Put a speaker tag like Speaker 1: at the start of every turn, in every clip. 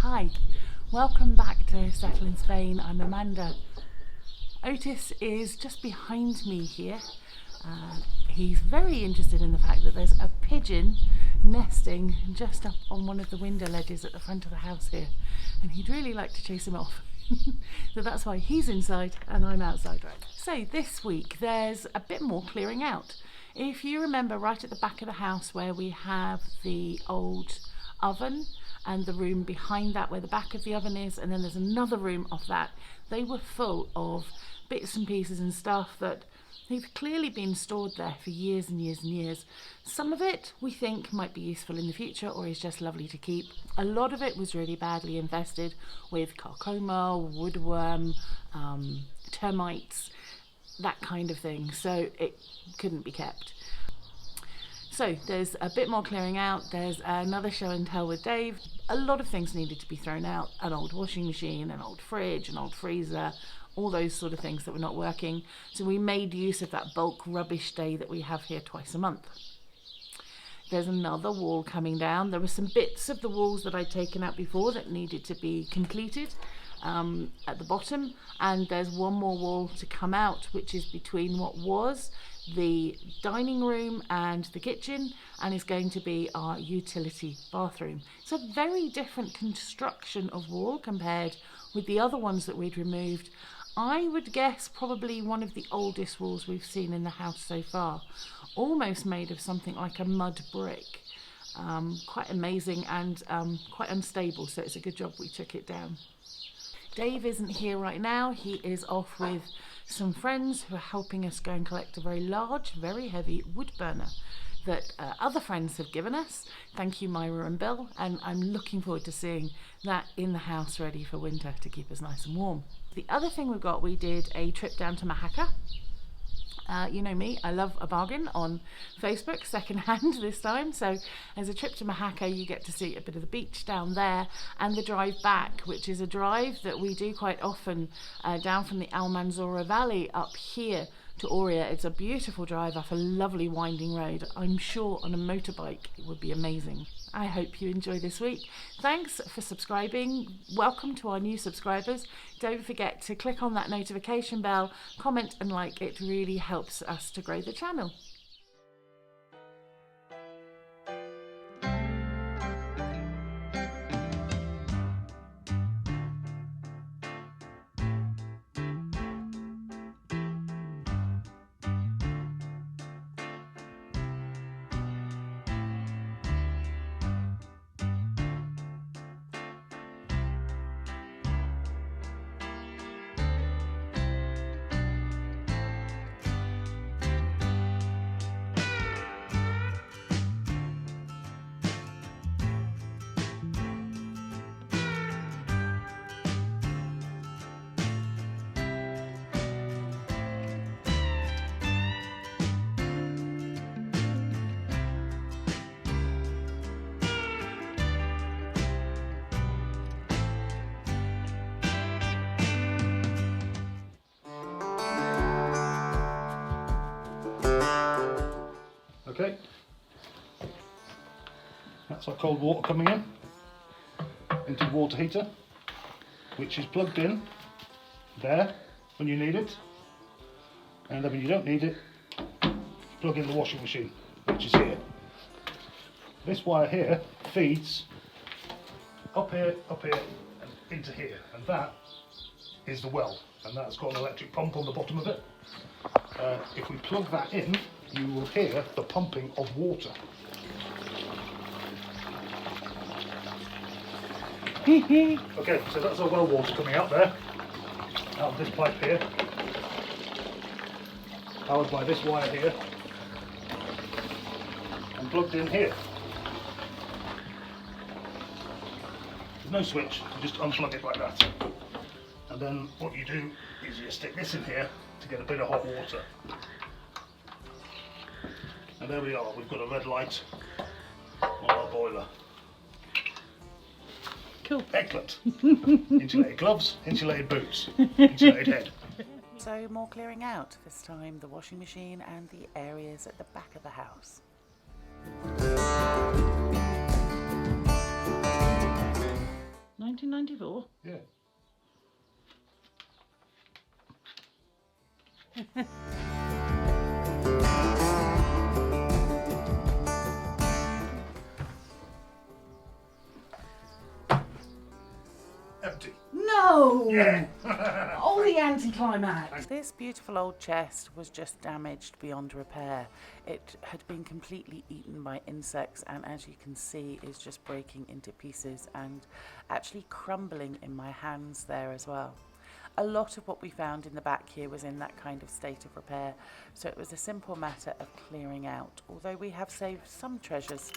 Speaker 1: Hi, welcome back to Settle in Spain. I'm Amanda. Otis is just behind me here. He's very interested in the fact that there's a pigeon nesting just up on one of the window ledges at the front of the house here, and he'd really like to chase him off. So that's why he's inside and I'm outside, right? So this week there's a bit more clearing out. If you remember, right at the back of the house where we have the old oven and the room behind that where the back of the oven is, and then there's another room off that, they were full of bits and pieces and stuff that they've clearly been stored there for years and years and years. Some of it we think might be useful in the future or is just lovely to keep. A lot of it was really badly infested with carcoma, woodworm, termites, that kind of thing, so it couldn't be kept. So there's a bit more clearing out. There's another show and tell with Dave. A lot of things needed to be thrown out: an old washing machine, an old fridge, an old freezer, all those sort of things that were not working. So we made use of that bulk rubbish day that we have here twice a month. There's another wall coming down. There were some bits of the walls that I'd taken out before that needed to be completed at the bottom, and there's one more wall to come out, which is between what was the dining room and the kitchen, and is going to be our utility bathroom. It's a very different construction of wall compared with the other ones that we'd removed. I would guess probably one of the oldest walls we've seen in the house so far, almost made of something like a mud brick. Quite amazing and quite unstable, so it's a good job we took it down. Dave isn't here right now. He is off with some friends who are helping us go and collect a very large, very heavy wood burner that other friends have given us. Thank you, Myra and Bill, and I'm looking forward to seeing that in the house ready for winter to keep us nice and warm. The other thing we've got, we did a trip down to Mojacar. You know me, I love a bargain on Facebook, second-hand this time. So as a trip to Mojacar, you get to see a bit of the beach down there and the drive back, which is a drive that we do quite often down from the Almanzora Valley up here to Oria. It's a beautiful drive off a lovely winding road. I'm sure on a motorbike it would be amazing. I hope you enjoy this week. Thanks for subscribing. Welcome to our new subscribers. Don't forget to click on that notification bell, comment and like. It really helps us to grow the channel.
Speaker 2: Okay, that's our cold water coming in into the water heater, which is plugged in there when you need it, and then when you don't need it, plug in the washing machine, which is here. This wire here feeds up here, and into here, and that is the well, and that's got an electric pump on the bottom of it. If we plug that in, you will hear the pumping of water. Okay, so that's our well water coming out there, out of this pipe here, powered by this wire here, and plugged in here. There's no switch, you just unplug it like that. And then what you do is you stick this in here to get a bit of hot water. And there we are, we've got a red light on our boiler.
Speaker 1: Cool.
Speaker 2: Excellent. Insulated gloves, insulated boots, insulated head.
Speaker 1: So more clearing out, this time the washing machine and the areas at the back of the house. 1994?
Speaker 2: Yeah. Empty.
Speaker 1: No!
Speaker 2: Yeah.
Speaker 1: Oh, the anticlimax! This beautiful old chest was just damaged beyond repair. It had been completely eaten by insects, and as you can see is just breaking into pieces and actually crumbling in my hands there as well. A lot of what we found in the back here was in that kind of state of repair, so it was a simple matter of clearing out, although we have saved some treasures.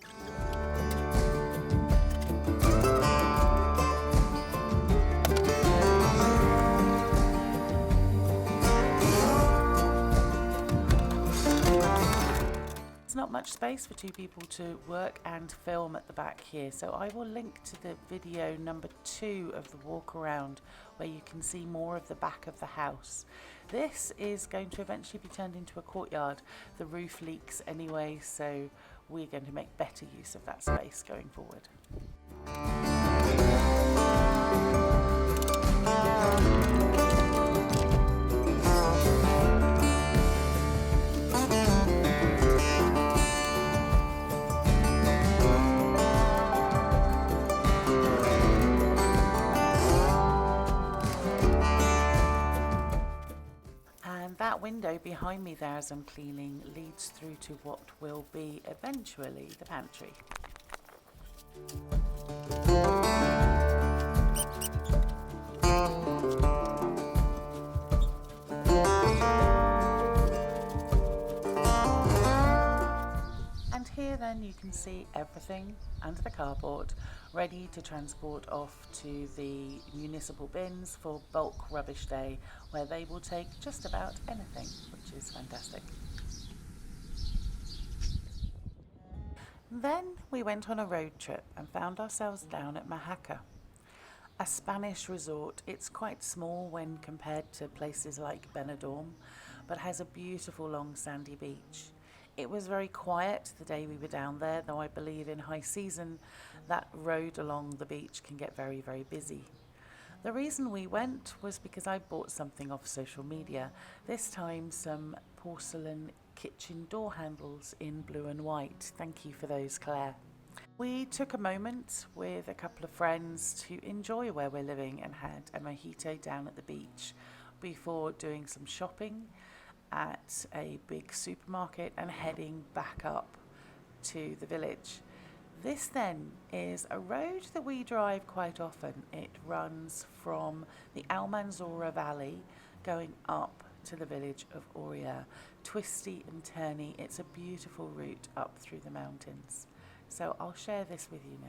Speaker 1: Not much space for two people to work and film at the back here, so I will link to the video number 2 of the walk around where you can see more of the back of the house. This is going to eventually be turned into a courtyard. The roof leaks anyway, so we're going to make better use of that space going forward. That window behind me there as I'm cleaning leads through to what will be eventually the pantry. And here then you can see everything under the carport ready to transport off to the municipal bins for bulk rubbish day, where they will take just about anything, which is fantastic. Then we went on a road trip and found ourselves down at Mojacar, a Spanish resort. It's quite small when compared to places like Benidorm, but has a beautiful long sandy beach. It was very quiet the day we were down there, though I believe in high season that road along the beach can get very, very busy. The reason we went was because I bought something off social media, this time some porcelain kitchen door handles in blue and white. Thank you for those, Claire. We took a moment with a couple of friends to enjoy where we're living and had a mojito down at the beach before doing some shopping at a big supermarket and heading back up to the village. This then is a road that we drive quite often. It runs from the Almanzora Valley going up to the village of Oria. Twisty and turny, it's a beautiful route up through the mountains. So I'll share this with you now.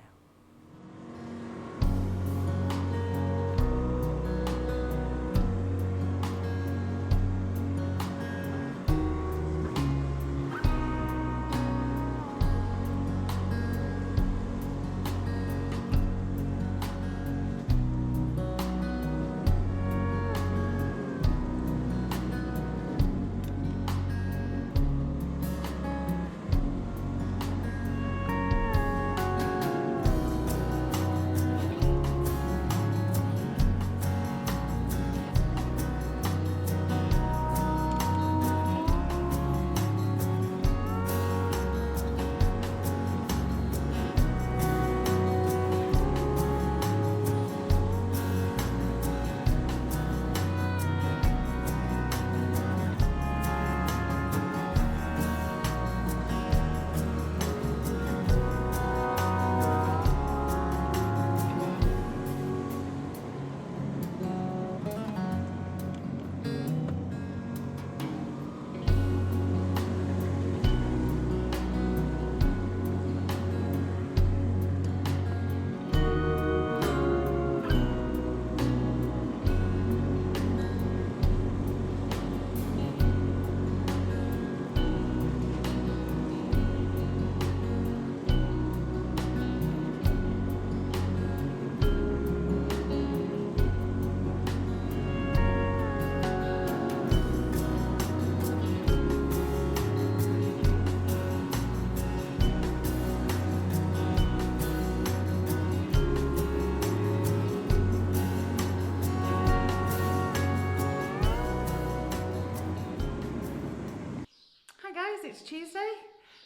Speaker 1: it's Tuesday.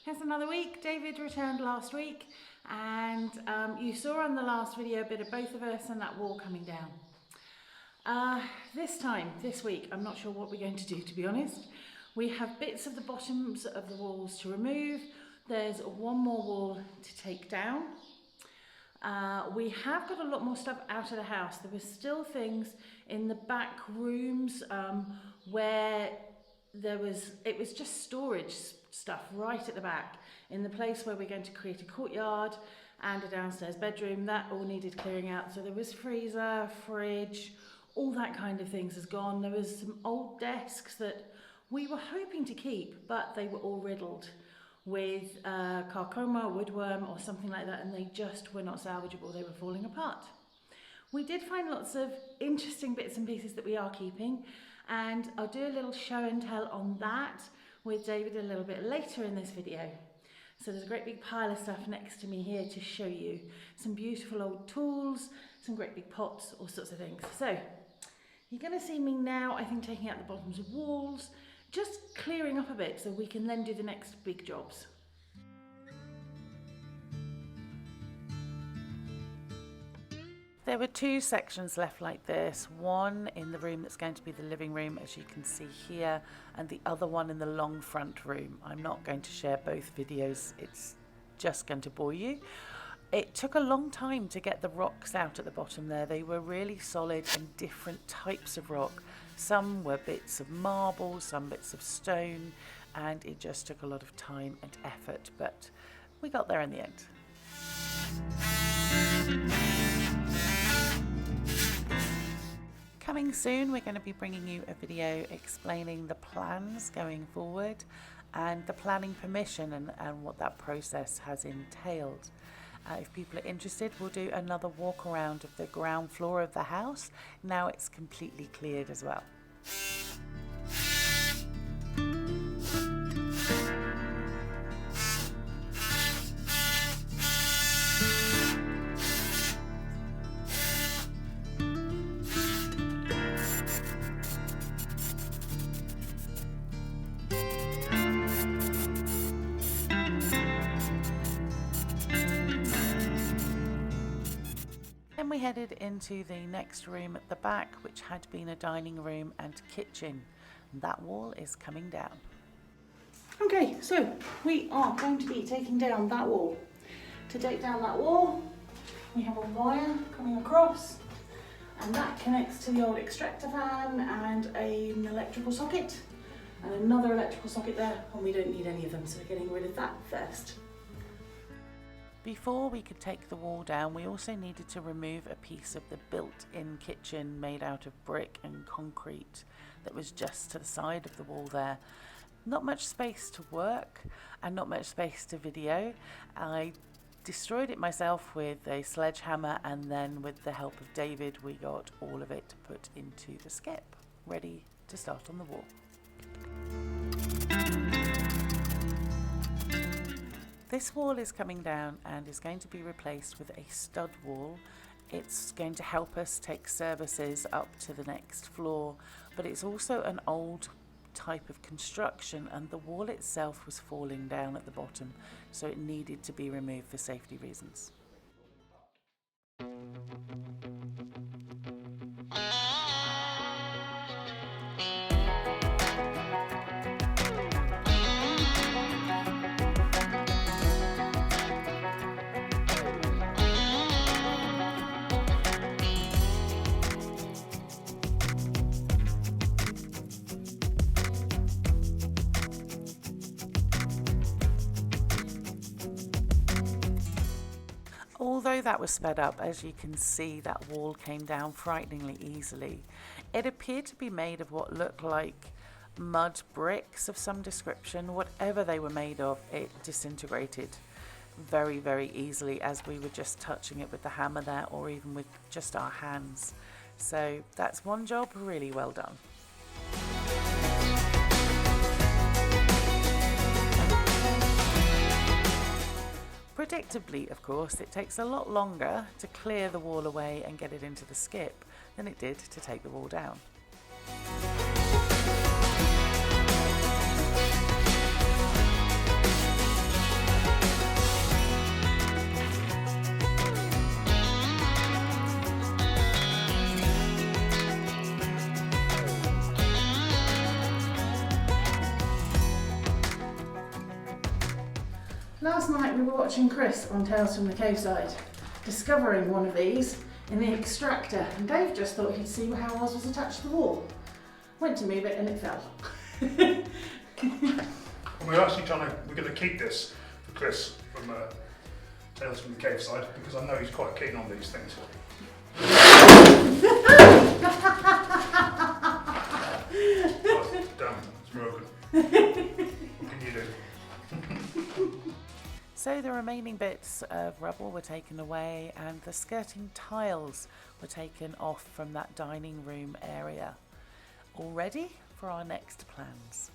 Speaker 1: Here's another week. David returned last week, and you saw on the last video a bit of both of us and that wall coming down. This week, I'm not sure what we're going to do, to be honest. We have bits of the bottoms of the walls to remove. There's one more wall to take down. We have got a lot more stuff out of the house. There were still things in the back rooms where it was just storage stuff right at the back. In the place where we're going to create a courtyard and a downstairs bedroom, that all needed clearing out. So there was freezer, fridge, all that kind of things has gone. There was some old desks that we were hoping to keep, but they were all riddled with carcoma, woodworm or something like that, and they just were not salvageable. They were falling apart. We did find lots of interesting bits and pieces that we are keeping, and I'll do a little show and tell on that with David a little bit later in this video. So there's a great big pile of stuff next to me here to show you. Some beautiful old tools, some great big pots, all sorts of things. So you're going to see me now, I think, taking out the bottoms of walls, just clearing up a bit so we can then do the next big jobs. There were two sections left like this, one in the room that's going to be the living room, as you can see here, and the other one in the long front room. I'm not going to share both videos, it's just going to bore you. It took a long time to get the rocks out at the bottom there. They were really solid and different types of rock. Some were bits of marble, some bits of stone, and it just took a lot of time and effort, but we got there in the end. Coming soon, we're going to be bringing you a video explaining the plans going forward and the planning permission and what that process has entailed. If people are interested, we'll do another walk around of the ground floor of the house. Now it's completely cleared as well. Then we headed into the next room at the back, which had been a dining room and kitchen. That wall is coming down. Okay, so we are going to be taking down that wall. To take down that wall, we have a wire coming across, and that connects to the old extractor fan and an electrical socket, and another electrical socket there, and we don't need any of them, so we're getting rid of that first. Before we could take the wall down, we also needed to remove a piece of the built-in kitchen made out of brick and concrete that was just to the side of the wall there. Not much space to work and not much space to video. I destroyed it myself with a sledgehammer, and then with the help of David we got all of it put into the skip, ready to start on the wall. This wall is coming down and is going to be replaced with a stud wall. It's going to help us take services up to the next floor, but it's also an old type of construction, and the wall itself was falling down at the bottom, so it needed to be removed for safety reasons. Although that was sped up, as you can see, that wall came down frighteningly easily. It appeared to be made of what looked like mud bricks of some description. Whatever they were made of, it disintegrated very, very easily as we were just touching it with the hammer there, or even with just our hands. So that's one job really well done. Predictably, of course, it takes a lot longer to clear the wall away and get it into the skip than it did to take the wall down. Last night we were watching Chris on Tales from the Caveside, discovering one of these in the extractor, and Dave just thought he'd see how ours was attached to the wall. Went to move it and it fell.
Speaker 2: We're actually we're going to keep this for Chris from Tales from the Caveside, because I know he's quite keen on these things. Oh, damn, it's broken. What can you do?
Speaker 1: So the remaining bits of rubble were taken away and the skirting tiles were taken off from that dining room area. All ready for our next plans.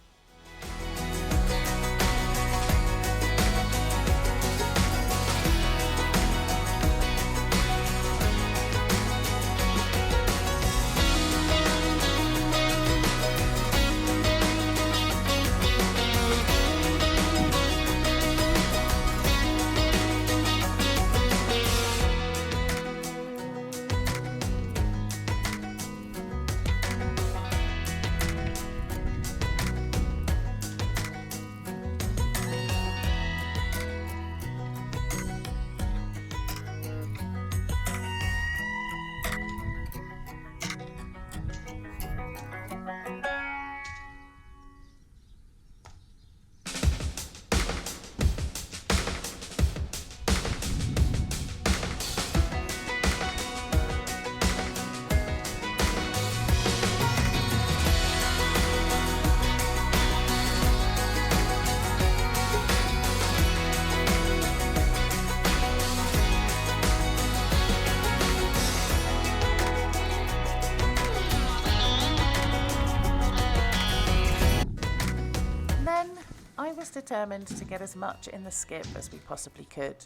Speaker 1: I was determined to get as much in the skip as we possibly could.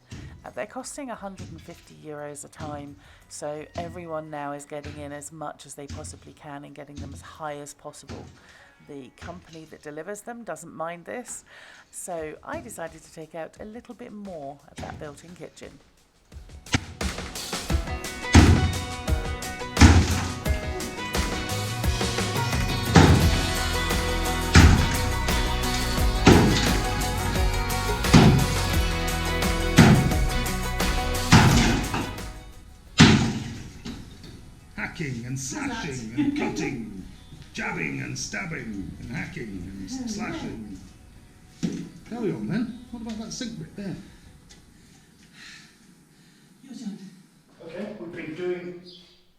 Speaker 1: They're costing €150 a time, so everyone now is getting in as much as they possibly can and getting them as high as possible. The company that delivers them doesn't mind this, so I decided to take out a little bit more of that built-in kitchen.
Speaker 2: Hacking and slashing and cutting, jabbing and stabbing and hacking and slashing. Carry on then. What about that sink bit there? Okay, we've been doing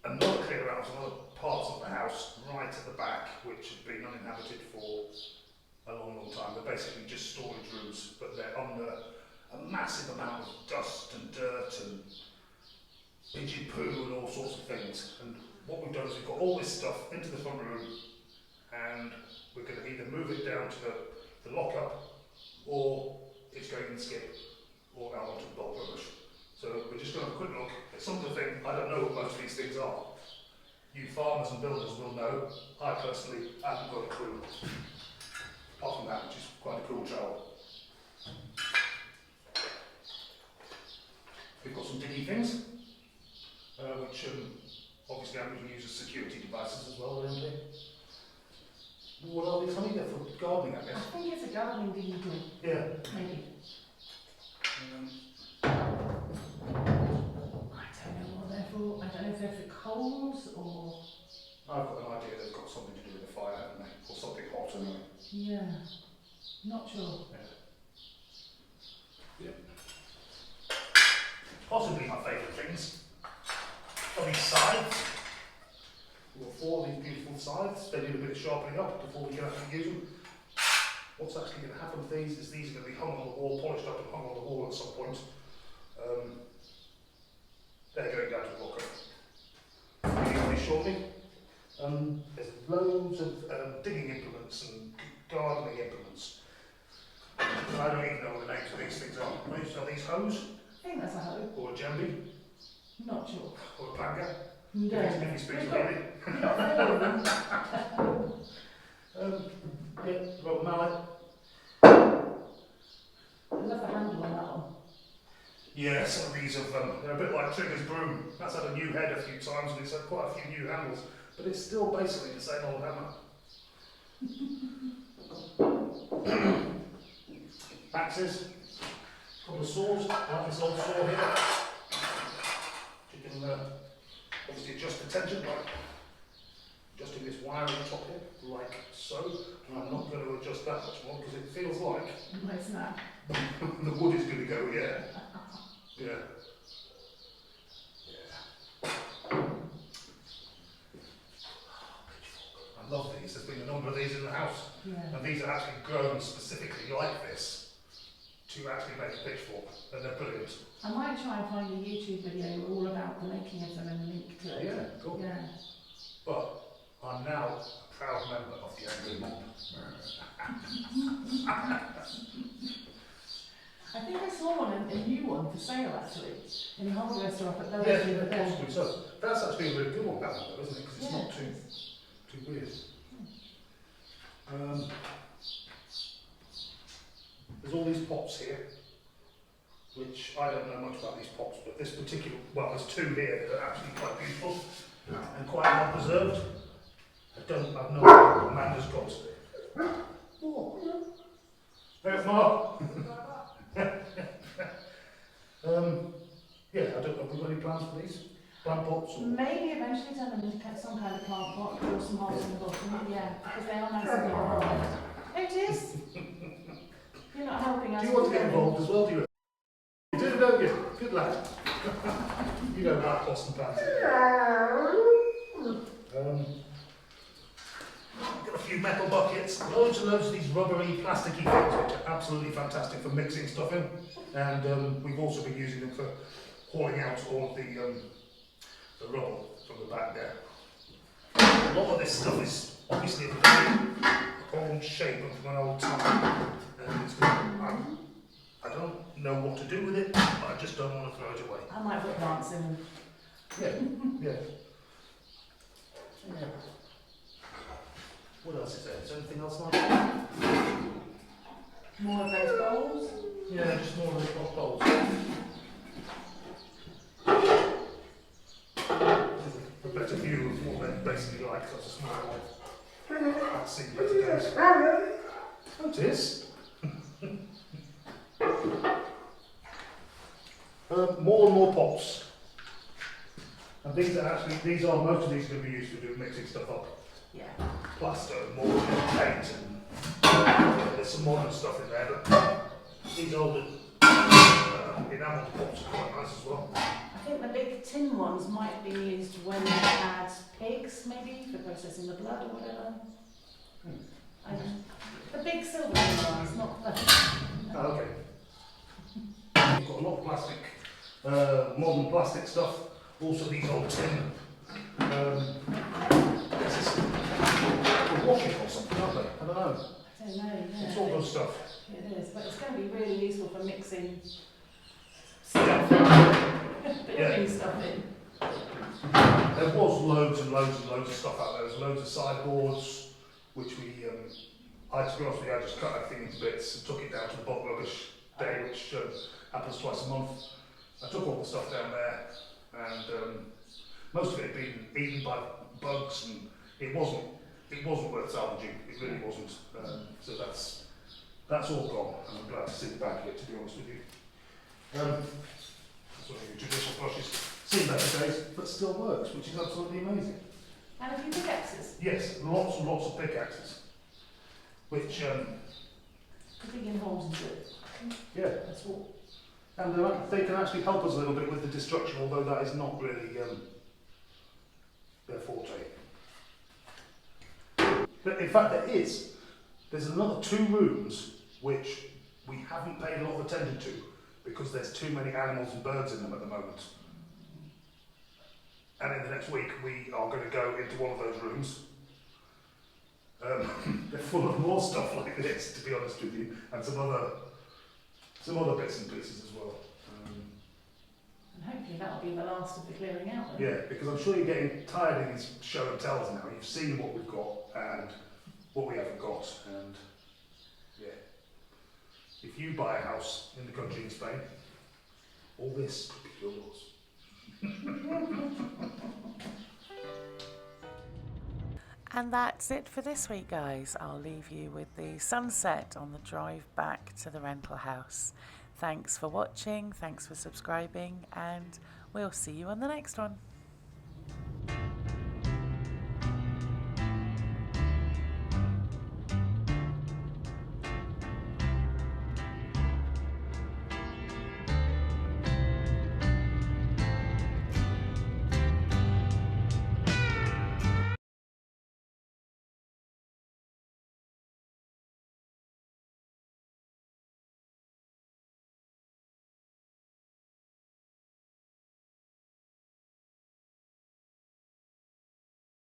Speaker 2: another clear out of other parts of the house right at the back, which have been uninhabited for a long, long time. They're basically just storage rooms, but they're under a massive amount of dust and dirt and pigeon poo and all sorts of things. And what we've done is we've got all this stuff into the front room, and we're going to either move it down to the lock-up, or it's going in the skip, or out onto the bulk rubbish. So we're just going to have a quick look at some of the things. I don't know what most of these things are. You farmers and builders will know. I personally haven't got a clue. Apart from that, which is quite a cool trowel. We've got some diggy things, which obviously I'm going to use as security devices as well, aren't they? What are these? Honey, they're for gardening, I guess.
Speaker 1: I think it's a gardening diggy thing.
Speaker 2: Yeah.
Speaker 1: Maybe. I don't know what they're for. I don't know if they're for coals or...
Speaker 2: I've got an idea they've got something to do with the fire, haven't they? Or something hot anyway.
Speaker 1: Yeah. Not sure.
Speaker 2: Yeah. Possibly my favourite things are these scythes. We've got 4 of these beautiful scythes. They need a bit of sharpening up before we can actually use them. What's actually going to happen with these is these are going to be hung on the wall, polished up and hung on the wall at some point. They're going down to the locker. Really shortly. There's loads of digging implements and gardening implements. I don't even know what the names of these things are. Are these hoes?
Speaker 1: I think that's a hoe.
Speaker 2: Or a jambi?
Speaker 1: Not sure.
Speaker 2: Or a planga?
Speaker 1: No.
Speaker 2: If you speak Swahili.
Speaker 1: We've got 4 of them.
Speaker 2: Yeah, rubber mallet.
Speaker 1: I love the handle on that one.
Speaker 2: Yeah, some of these have, they're a bit like Trigger's broom. That's had a new head a few times and it's had quite a few new handles, but it's still basically the same old hammer. Axes, couple of saws, like this old saw here. You can obviously adjust the tension by adjusting this wire on the top here, like so. And I'm not going to adjust that much more because it feels like
Speaker 1: No, it's not.
Speaker 2: the wood is going to go, yeah. Yeah. I love these. There's been a number of these in the house.
Speaker 1: Yeah.
Speaker 2: And these are actually grown specifically like this to actually make a pitchfork. And they're brilliant.
Speaker 1: I might try and find a YouTube video all about the making of them and link to it.
Speaker 2: Yeah, cool.
Speaker 1: Yeah.
Speaker 2: But I'm now a proud member of the Angry Mob.
Speaker 1: I think I saw one, a new one for sale actually, in the hardware store up at
Speaker 2: Yeah, possibly so. That's actually a really good one, that one, though, isn't it? Because it's not too weird. There's all these pots here, which I don't know much about these pots, but this particular, well, there's two here that are actually quite beautiful and quite well preserved. I've no idea what Amanda's got. Oh. There's Mark. Yeah, I don't know, have we got any plans for these? Plant pots? Or?
Speaker 1: Maybe eventually turn them into some kind of plant pot or some holes in the bottom, yeah, because they are nice and big. There it is! You're not helping us.
Speaker 2: Do you want to get involved as well, do you? You do, don't you? Good lad. You know about pots and plants. Got a few metal buckets, loads and loads of these rubbery, plasticky things, which are absolutely fantastic for mixing stuff in. And we've also been using them for hauling out all of the rubble from the back there. A lot of this stuff is obviously a very old shape and from an old time. And it's I don't know what to do with it, but I just don't want to throw it away.
Speaker 1: I might put plants in them.
Speaker 2: Yeah. What else is there? Is there anything else like that?
Speaker 1: More of those bowls?
Speaker 2: Yeah, just more of those bowls. A better view of what they're basically like, so it's a small one. I've seen better days. Notice. More and more pots. And most of these are going to be used for doing mixing stuff up.
Speaker 1: Yeah.
Speaker 2: Plaster, mortar, paint, and there's some modern stuff in there, but these older enamelled pots are quite nice as well.
Speaker 1: I think the big tin ones might be used when they had pigs, maybe, for processing the blood or whatever. The big silver ones, not the...
Speaker 2: Oh, okay. You've got a lot of plastic, modern plastic stuff, also these old tin. Washing or something, aren't they? I don't know.
Speaker 1: I don't know, yeah.
Speaker 2: It's all good stuff.
Speaker 1: It is, but it's going to be really useful for mixing stuff, building stuff in.
Speaker 2: There was loads and loads and loads of stuff out there. There's loads of sideboards, which to be honest with you, I just cut everything into bits and took it down to the bulk rubbish day, which happens twice a month. I took all the stuff down there, and most of it had been eaten by bugs, and it wasn't worth salvaging. It really wasn't. So that's all gone, and I'm glad to see the back of it, to be honest with you. That's one of your judicial brushes. Seen better days, but still works, which is absolutely amazing.
Speaker 1: And a few pickaxes.
Speaker 2: Yes, lots and lots of pickaxes, which
Speaker 1: Digging holes into it.
Speaker 2: yeah,
Speaker 1: That's all.
Speaker 2: and they can actually help us a little bit with the destruction, although that is not really their forte. But in fact, there's another 2 rooms which we haven't paid a lot of attention to because there's too many animals and birds in them at the moment. And in the next week, we are going to go into one of those rooms. They're full of more stuff like this, to be honest with you, and some other bits and pieces as well.
Speaker 1: And hopefully that'll be the last of the clearing out then.
Speaker 2: Yeah, because I'm sure you're getting tired of these show and tells now. You've seen what we've got and what we haven't got, and yeah. If you buy a house in the country in Spain, all this could be yours.
Speaker 1: And that's it for this week, guys. I'll leave you with the sunset on the drive back to the rental house. Thanks for watching, thanks for subscribing, and we'll see you on the next one.